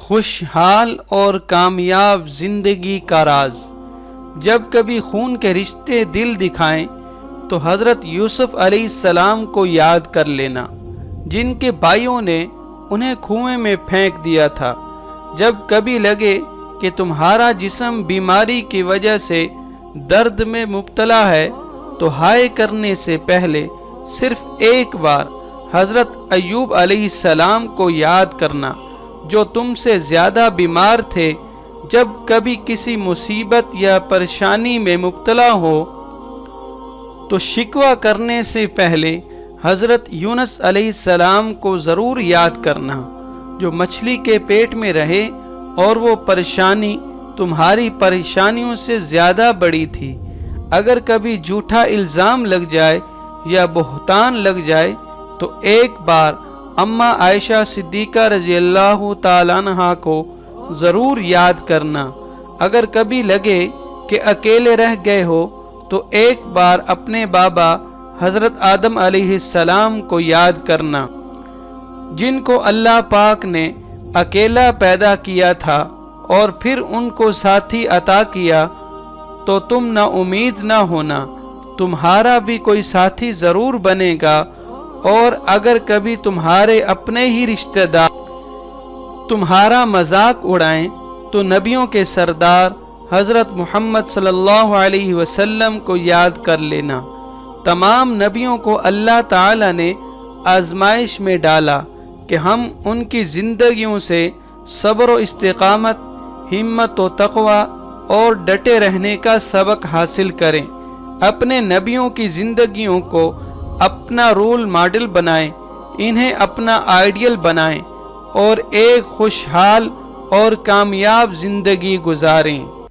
خوشحال اور کامیاب زندگی کا راز۔ جب کبھی خون کے رشتے دل دکھائیں تو حضرت یوسف علیہ السلام کو یاد کر لینا، جن کے بھائیوں نے انہیں کنویں میں پھینک دیا تھا۔ جب کبھی لگے کہ تمہارا جسم بیماری کی وجہ سے درد میں مبتلا ہے تو ہائے کرنے سے پہلے صرف ایک بار حضرت ایوب علیہ السلام کو یاد کرنا، جو تم سے زیادہ بیمار تھے۔ جب کبھی کسی مصیبت یا پریشانی میں مبتلا ہو تو شکوہ کرنے سے پہلے حضرت یونس علیہ السلام کو ضرور یاد کرنا، جو مچھلی کے پیٹ میں رہے اور وہ پریشانی تمہاری پریشانیوں سے زیادہ بڑی تھی۔ اگر کبھی جھوٹا الزام لگ جائے یا بہتان لگ جائے تو ایک بار اماں عائشہ صدیقہ رضی اللہ تعالیٰ عنہا کو ضرور یاد کرنا۔ اگر کبھی لگے کہ اکیلے رہ گئے ہو تو ایک بار اپنے بابا حضرت آدم علیہ السلام کو یاد کرنا، جن کو اللہ پاک نے اکیلا پیدا کیا تھا اور پھر ان کو ساتھی عطا کیا۔ تو تم نا امید نہ ہونا، تمہارا بھی کوئی ساتھی ضرور بنے گا۔ اور اگر کبھی تمہارے اپنے ہی رشتہ دار تمہارا مذاق اڑائیں تو نبیوں کے سردار حضرت محمد صلی اللہ علیہ وسلم کو یاد کر لینا۔ تمام نبیوں کو اللہ تعالی نے آزمائش میں ڈالا کہ ہم ان کی زندگیوں سے صبر و استقامت، ہمت و تقوی اور ڈٹے رہنے کا سبق حاصل کریں۔ اپنے نبیوں کی زندگیوں کو اپنا رول ماڈل بنائیں، انہیں اپنا آئیڈیل بنائیں اور ایک خوشحال اور کامیاب زندگی گزاریں۔